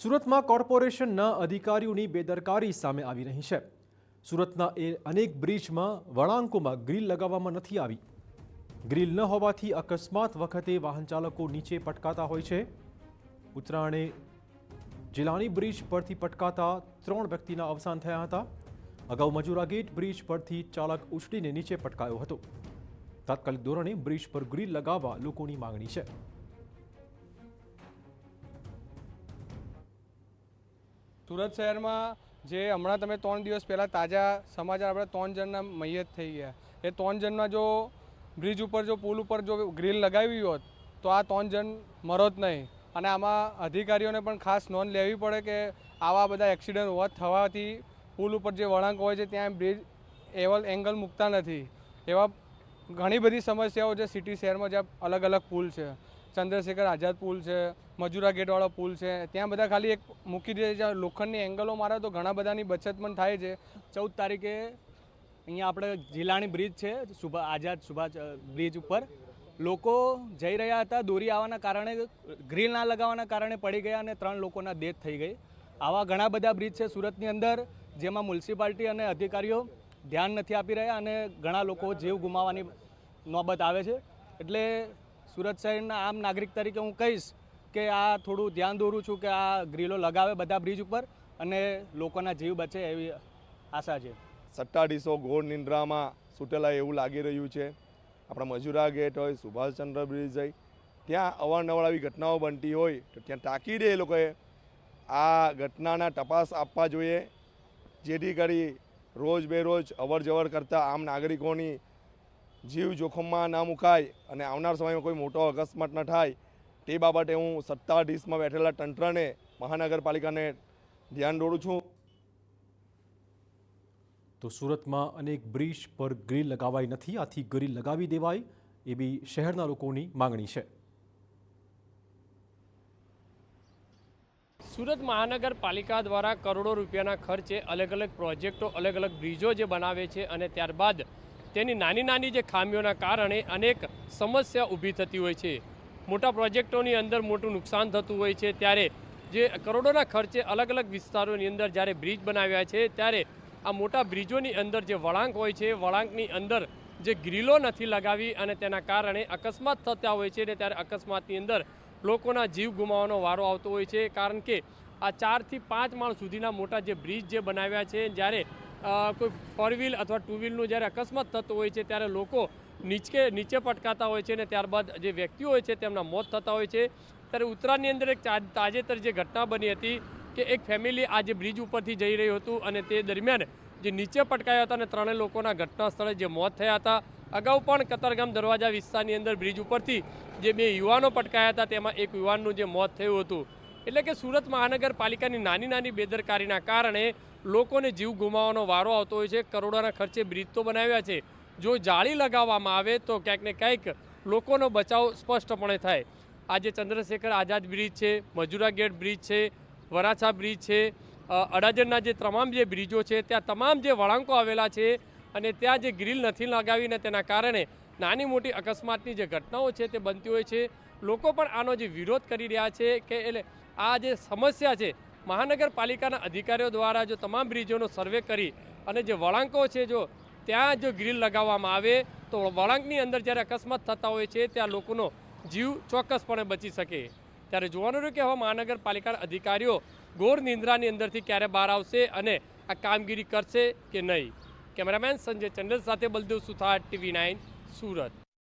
સુરતમાં કોર્પોરેશનના અધિકારીઓની બેદરકારી સામે આવી રહી છે। સુરતના અનેક બ્રિજમાં વળાંકોમાં ગ્રીલ લગાવવામાં નથી આવી। ગ્રીલ ન હોવાથી અકસ્માત વખતે વાહન ચાલકો નીચે પટકાતા હોય છે। ઉત્તરાયણે જિલ્લાની બ્રિજ પરથી પટકાતા 3 વ્યક્તિના અવસાન થયા હતા। અગાઉ મજૂરા ગેટ બ્રિજ પરથી ચાલક ઉછળીને નીચે પટકાયો હતો। તાત્કાલિક ધોરણે બ્રિજ પર ગ્રીલ લગાવવા લોકોની માંગણી છે। सूरत शहर में जे हमणां तमे 3 दिवस पहला ताजा समाचार आपणे 3 जणना मयत थई गया। ए 3 जणना जो ब्रिज पर जो पुल पर जो ग्रील लगावी होत तो आ 3 जण मरोत नहीं। અને આમાં અધિકારીઓને પણ ખાસ નોંધ લેવી પડે કે આવા બધા એક્સિડન્ટ હોવા થવાથી પુલ ઉપર જે વળાંક હોય છે ત્યાં બ્રિજ એંગલ મૂકતા નથી। એવા ઘણી બધી સમસ્યાઓ છે સિટી શહેરમાં, જ્યાં અલગ અલગ પુલ છે, ચંદ્રશેખર આઝાદ પુલ છે, મજૂરા ગેટવાળો પુલ છે, ત્યાં બધા ખાલી એક મૂકી દે છે, લોખંડની એંગલો મારે તો ઘણા બધાની બચત પણ થાય છે। 14 તારીખે અહીંયા આપણે જિલ્લાની બ્રિજ છે આઝાદ સુભાષ બ્રિજ ઉપર લોકો જઈ રહ્યા હતા, દોરી આવવાના કારણે ગ્રીલ ના લગાવવાના કારણે પડી ગયા અને 3 લોકોના ડેથ થઈ ગઈ। આવા ઘણા બધા બ્રિજ છે સુરતની અંદર જેમાં મ્યુનિસિપાલિટી અને અધિકારીઓ ધ્યાન નથી આપી રહ્યા અને ઘણા લોકો જીવ ગુમાવવાની નોબત આવે છે। એટલે સુરત શહેરના આમ નાગરિક તરીકે હું કહીશ કે આ થોડું ધ્યાન દોરું છું કે આ ગ્રીલો લગાવે બધા બ્રિજ ઉપર અને લોકોના જીવ બચે એવી આશા છે। સત્તાધીશો ઘોર નિંદ્રામાં સૂટેલા એવું લાગી રહ્યું છે। આપણા મજૂરા ગેટ હોય, સુભાષચંદ્ર બ્રિજ હોય, ત્યાં અવારનવાર આવી ઘટનાઓ બનતી હોય તો ત્યાં તાકીદે એ લોકોએ આ ઘટનાના તપાસ આપવા જોઈએ, જેથી કરી રોજ બેરોજ અવર જવર કરતા આમ નાગરિકોની જીવ જોખમમાં ના મુકાય અને આવનાર સમયમાં કોઈ મોટો અકસ્માત ન થાય તે બાબતે હું સત્તાધીશમાં બેઠેલા તંત્રને, મહાનગરપાલિકાને ધ્યાન દોરું છું। તો સુરતમાં અનેક બ્રિજ પર ગ્રીલ લગાવાઈ નથી, આથી ગ્રીલ લગાવી દેવાય એવી શહેરના લોકોની માંગણી છે। સુરત મહાનગરપાલિકા દ્વારા કરોડો રૂપિયાના ખર્ચે અલગ અલગ પ્રોજેક્ટો, અલગ અલગ બ્રિજો જે બનાવે છે અને ત્યારબાદ તેની નાની નાની જે ખામીઓના કારણે અનેક સમસ્યા ઊભી થતી હોય છે। મોટા પ્રોજેક્ટોની અંદર મોટું નુકસાન થતું હોય છે, ત્યારે જે કરોડોના ખર્ચે અલગ અલગ વિસ્તારોની અંદર જ્યારે બ્રિજ બનાવ્યા છે ત્યારે આ મોટા બ્રિજોની અંદર જે વળાંક હોય છે, વળાંકની અંદર જે ગ્રીલો નથી લગાવી અને તેના કારણે અકસ્માત થતા હોય છે ને ત્યારે અકસ્માતની અંદર લોકોના જીવ ગુમાવવાનો વારો આવતો હોય છે। કારણ કે આ 4 થી 5 માળ સુધીના મોટા જે બ્રિજ જે બનાવ્યા છે, જ્યારે કોઈ 4 વ્હીલ અથવા 2 વ્હીલનું જ્યારે અકસ્માત થતો હોય છે ત્યારે લોકો નીચે પટકાતા હોય છે ને ત્યારબાદ જે વ્યક્તિઓ હોય છે તેમના મોત થતા હોય છે। ત્યારે ઉત્તરાયણની અંદર એક તાજેતર જે ઘટના બની હતી કે એક ફેમિલી આ જે બ્રિજ ઉપરથી જઈ રહ્યું હતું અને તે દરમિયાન જે નીચે પટકાયા હતા અને 3 લોકોના ઘટના સ્થળે જે મોત થયા હતા। અગાઉ પણ કતારગામ દરવાજા વિસ્તારની અંદર બ્રિજ ઉપરથી જે 2 યુવાનો પટકાયા હતા તેમાં એક યુવાનનું જે મોત થયું હતું। એટલે કે સુરત મહાનગરપાલિકાની નાની નાની બેદરકારીના કારણે લોકોને જીવ ગુમાવવાનો વારો આવતો હોય છે। કરોડોના ખર્ચે બ્રિજ તો બનાવ્યા છે, જો જાળી લગાવવામાં આવે તો ક્યાંક ને ક્યાંક લોકોનો બચાવ સ્પષ્ટપણે થાય। આજે ચંદ્રશેખર આઝાદ બ્રિજ છે, મજૂરા ગેટ બ્રિજ છે, વરાછા બ્રિજ છે, અડાજણના જે તમામ જે બ્રિજો છે ત્યાં તમામ જે વળાંકો આવેલા છે અને ત્યાં જે ગ્રીલ નથી લગાવીને તેના કારણે નાની મોટી અકસ્માતની જે ઘટનાઓ છે તે બનતી હોય છે। લોકો પણ આનો જે વિરોધ કરી રહ્યા છે કે એટલે આ જે સમસ્યા છે મહાનગરપાલિકાના અધિકારીઓ દ્વારા જો તમામ બ્રિજોનો સર્વે કરી અને જે વળાંકો છે જો ત્યાં જો ગ્રીલ લગાવવામાં આવે તો વળાંકની અંદર જ્યારે અકસ્માત થતા હોય છે ત્યાં લોકોનો જીવ ચોક્કસપણે બચી શકે। ત્યારે જોવાનું રહ્યું કે હવે મહાનગરપાલિકાના અધિકારીઓ ઘોર નિંદ્રાની અંદરથી ક્યારે બહાર આવશે અને આ કામગીરી કરશે કે નહીં। કેમેરામેન સંજય ચંડલ સાથે બલદેવ સુથાર, TV9 સુરત।